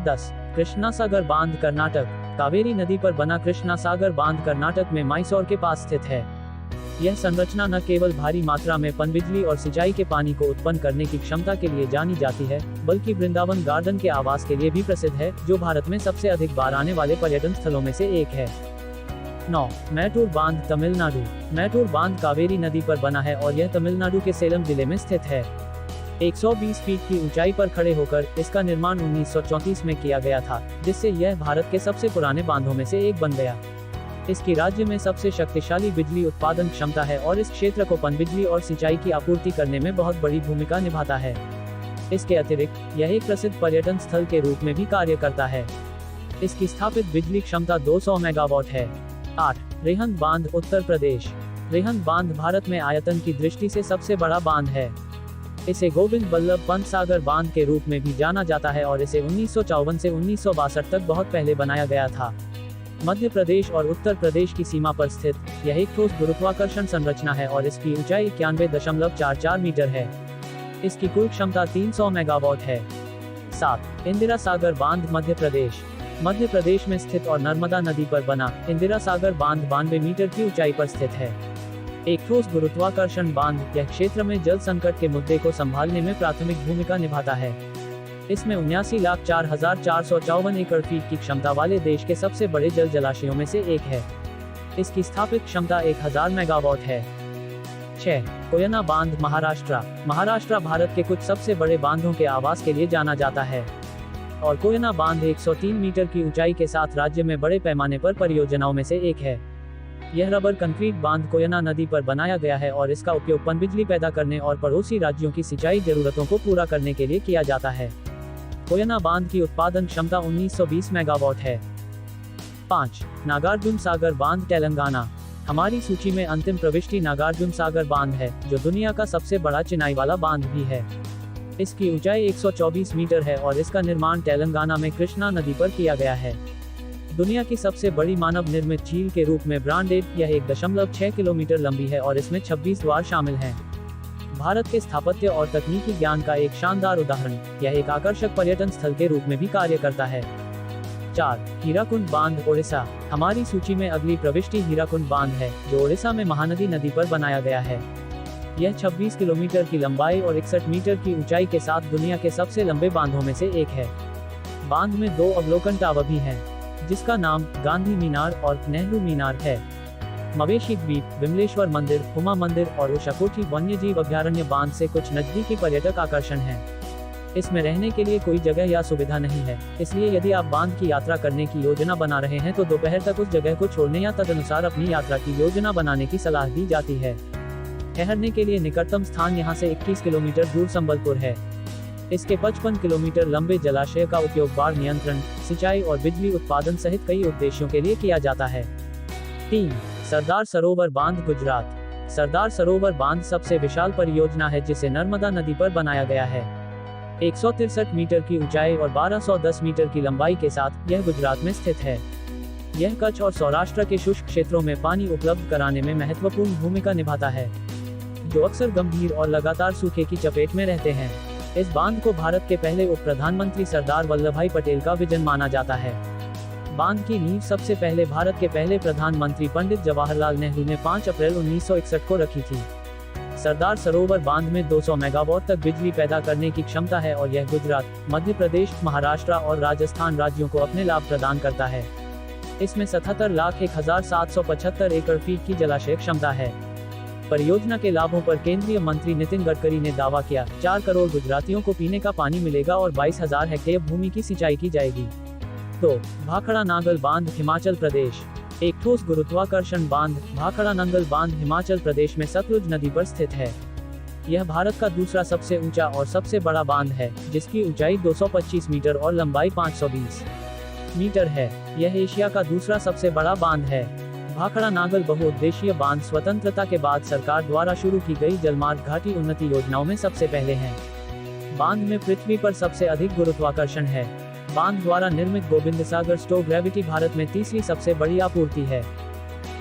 10. कृष्णा सागर बांध कर्नाटक। कावेरी नदी पर बना कृष्णा सागर बांध कर्नाटक में मैसूर के पास स्थित है। यह संरचना न केवल भारी मात्रा में पनबिजली और सिंचाई के पानी को उत्पन्न करने की क्षमता के लिए जानी जाती है, बल्कि वृंदावन गार्डन के आवास के लिए भी प्रसिद्ध है, जो भारत में सबसे अधिक बार आने वाले पर्यटन स्थलों में से एक है। 9. मैटूर बांध तमिलनाडु। मैटूर बांध कावेरी नदी पर बना है और यह तमिलनाडु के सेलम जिले में स्थित है। 120 फीट की ऊंचाई पर खड़े होकर इसका निर्माण 1934 में किया गया था, जिससे यह भारत के सबसे पुराने बांधों में से एक बन गया। इसकी राज्य में सबसे शक्तिशाली बिजली उत्पादन क्षमता है और इस क्षेत्र को पनबिजली और सिंचाई की आपूर्ति करने में बहुत बड़ी भूमिका निभाता है। इसके अतिरिक्त यह एक प्रसिद्ध पर्यटन स्थल के रूप में भी कार्य करता है। इसकी स्थापित बिजली क्षमता 200 मेगावाट है। 8. रिहंद बांध उत्तर प्रदेश। रिहंद बांध भारत में आयतन की दृष्टि से सबसे बड़ा बांध है। इसे गोविंद बल्लभ पंत सागर बांध के रूप में भी जाना जाता है और इसे 1954 से 1962 तक बहुत पहले बनाया गया था। मध्य प्रदेश और उत्तर प्रदेश की सीमा पर स्थित यह एक ठोस गुरुत्वाकर्षण संरचना है और इसकी ऊंचाई 91.44 मीटर है। इसकी कुल क्षमता 300 मेगावाट है। 7. इंदिरा सागर बांध मध्य प्रदेश। मध्य प्रदेश में स्थित और नर्मदा नदी पर बना इंदिरा सागर बांध 92 मीटर की ऊंचाई पर स्थित है। एक ठोस गुरुत्वाकर्षण बांध यह क्षेत्र में जल संकट के मुद्दे को संभालने में प्राथमिक भूमिका निभाता है। इसमें 79,04,454 एकड़ फीट की क्षमता वाले देश के सबसे बड़े जल जलाशयों में से एक है। इसकी स्थापित क्षमता 1000 मेगावाट है। 6. कोयना बांध महाराष्ट्र। महाराष्ट्र भारत के कुछ सबसे बड़े बांधों के आवास के लिए जाना जाता है और कोयना बांध 103 मीटर की ऊंचाई के साथ राज्य में बड़े पैमाने पर परियोजनाओं में से एक है। यह रबर कंक्रीट बांध कोयना नदी पर बनाया गया है और इसका उपयोग पनबिजली पैदा करने और पड़ोसी राज्यों की सिंचाई जरूरतों को पूरा करने के लिए किया जाता है। कोयना बांध की उत्पादन क्षमता 1920 मेगावाट है। 5. नागार्जुन सागर बांध तेलंगाना। हमारी सूची में अंतिम प्रविष्टि नागार्जुन सागर बांध है, जो दुनिया का सबसे बड़ा चिनाई वाला बांध भी है। इसकी ऊंचाई 124 मीटर है और इसका निर्माण तेलंगाना में कृष्णा नदी पर किया गया है। दुनिया की सबसे बड़ी मानव निर्मित झील के रूप में ब्रांडेड यह 1.6 किलोमीटर लंबी है और इसमें 26 द्वार शामिल हैं। भारत के स्थापत्य और तकनीकी ज्ञान का एक शानदार उदाहरण यह एक आकर्षक पर्यटन स्थल के रूप में भी कार्य करता है। 4. हीराकुंड बांध ओडिशा। हमारी सूची में अगली प्रविष्टि हीराकुंड बांध है, जो ओडिशा में महानदी नदी पर बनाया गया है। यह 26 किलोमीटर की लंबाई और 61 मीटर की ऊंचाई के साथ दुनिया के सबसे लंबे बांधों में से एक है। बांध में 2 अवलोकन टावर भी हैं, जिसका नाम गांधी मीनार और नेहरू मीनार है। मवेशी द्वीप, विमलेश्वर मंदिर, हुमा मंदिर और उषाकोठी वन्यजीव अभयारण्य बांध से कुछ नजदीकी पर्यटक आकर्षण हैं। इसमें रहने के लिए कोई जगह या सुविधा नहीं है, इसलिए यदि आप बांध की यात्रा करने की योजना बना रहे हैं तो दोपहर तक उस जगह को छोड़ने या तदनुसार अपनी यात्रा की योजना बनाने की सलाह दी जाती है। ठहरने के लिए निकटतम स्थान यहाँ से 21 किलोमीटर दूर संबलपुर है। इसके 55 किलोमीटर लंबे जलाशय का उपयोग बाढ़ नियंत्रण, सिंचाई और बिजली उत्पादन सहित कई उद्देश्यों के लिए किया जाता है। 3. सरदार सरोवर बांध गुजरात। सरदार सरोवर बांध सबसे विशाल परियोजना है जिसे नर्मदा नदी पर बनाया गया है। 163 मीटर की ऊंचाई और 1210 मीटर की लंबाई के साथ यह गुजरात में स्थित है। यह कच्छ और सौराष्ट्र के शुष्क क्षेत्रों में पानी उपलब्ध कराने में महत्वपूर्ण भूमिका निभाता है, जो अक्सर गंभीर और लगातार सूखे की चपेट में रहते हैं। इस बांध को भारत के पहले उप प्रधानमंत्री सरदार वल्लभभाई पटेल का विजन माना जाता है। बांध की नींव सबसे पहले भारत के पहले प्रधानमंत्री पंडित जवाहरलाल नेहरू ने 5 अप्रैल 1961 को रखी थी। सरदार सरोवर बांध में 200 मेगावाट तक बिजली पैदा करने की क्षमता है और यह गुजरात, मध्य प्रदेश, महाराष्ट्र और राजस्थान राज्यों को अपने लाभ प्रदान करता है। इसमें 77,01,775 एकड़ फीट की जलाशय क्षमता है। परियोजना के लाभों पर केंद्रीय मंत्री नितिन गडकरी ने दावा किया, 4 करोड़ गुजरातियों को पीने का पानी मिलेगा और 22,000 हेक्टेयर भूमि की सिंचाई की जाएगी। 2. भाखड़ा नांगल बांध हिमाचल प्रदेश। एक ठोस गुरुत्वाकर्षण बांध भाखड़ा नांगल बांध हिमाचल प्रदेश में सतलुज नदी पर स्थित है। यह भारत का दूसरा सबसे ऊंचा और सबसे बड़ा बांध है, जिसकी ऊंचाई 225 मीटर और लंबाई 520 मीटर है। यह एशिया का दूसरा सबसे बड़ा बांध है। भाखड़ा नांगल बहुउद्देशीय बांध स्वतंत्रता के बाद सरकार द्वारा शुरू की गई जलमार्ग घाटी उन्नति योजनाओं में सबसे पहले है। बांध में पृथ्वी पर सबसे अधिक गुरुत्वाकर्षण है। बांध द्वारा निर्मित गोविंद सागर स्टोव ग्रेविटी भारत में तीसरी सबसे बड़ी आपूर्ति है।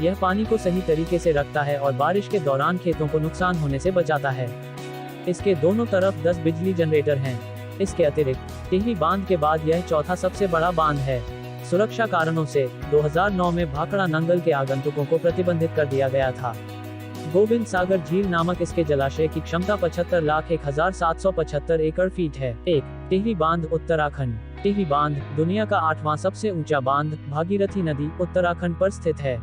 यह पानी को सही तरीके से रखता है और बारिश के दौरान खेतों को नुकसान होने से बचाता है। इसके दोनों तरफ 10 बिजली जनरेटर हैं। इसके अतिरिक्त टिहरी बांध के बाद यह चौथा सबसे बड़ा बांध है। सुरक्षा कारणों से 2009 में भाखड़ा नंगल के आगंतुकों को प्रतिबंधित कर दिया गया था। गोविंद सागर झील नामक इसके जलाशय की क्षमता 75,01,775 एकड़ फीट है। 1. टिहरी बांध उत्तराखंड। टिहरी बांध दुनिया का 8वां सबसे ऊंचा बांध भागीरथी नदी उत्तराखंड पर स्थित है।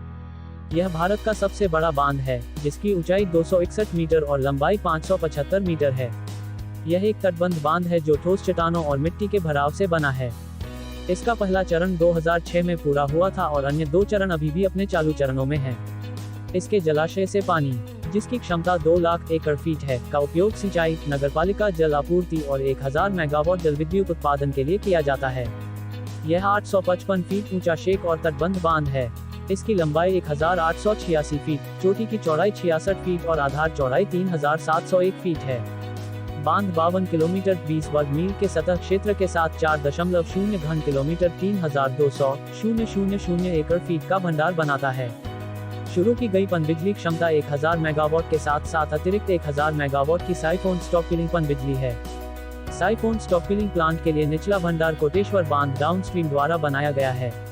यह भारत का सबसे बड़ा बांध है, जिसकी ऊंचाई 261 मीटर और लंबाई 575 मीटर है। यह एक तटबंध बांध है जो ठोस चट्टानों और मिट्टी के भराव से बना है। इसका पहला चरण 2006 में पूरा हुआ था और अन्य 2 चरण अभी भी अपने चालू चरणों में हैं। इसके जलाशय से पानी, जिसकी क्षमता 2 लाख एकड़ फीट है, का उपयोग सिंचाई, नगरपालिका जल आपूर्ति और 1000 मेगावाट जल विद्युत उत्पादन के लिए किया जाता है। यह 855 फीट ऊंचा शेक और तटबंध बांध है। इसकी लंबाई 1886 फीट, चोटी की चौड़ाई 66 फीट और आधार चौड़ाई 3701 फीट है। बांध 52 किलोमीटर 20 वर्ग मील के सतह क्षेत्र के साथ 4.0 घन किलोमीटर 3200,000 एकड़ फीट का भंडार बनाता है। शुरू की गई पनबिजली क्षमता 1000 मेगावाट के साथ साथ अतिरिक्त 1000 मेगावाट की साइफोन स्टॉकपिलिंग पनबिजली है। साइफोन स्टॉकपिलिंग प्लांट के लिए निचला भंडार कोटेश्वर बांध डाउनस्ट्रीम द्वारा बनाया गया है।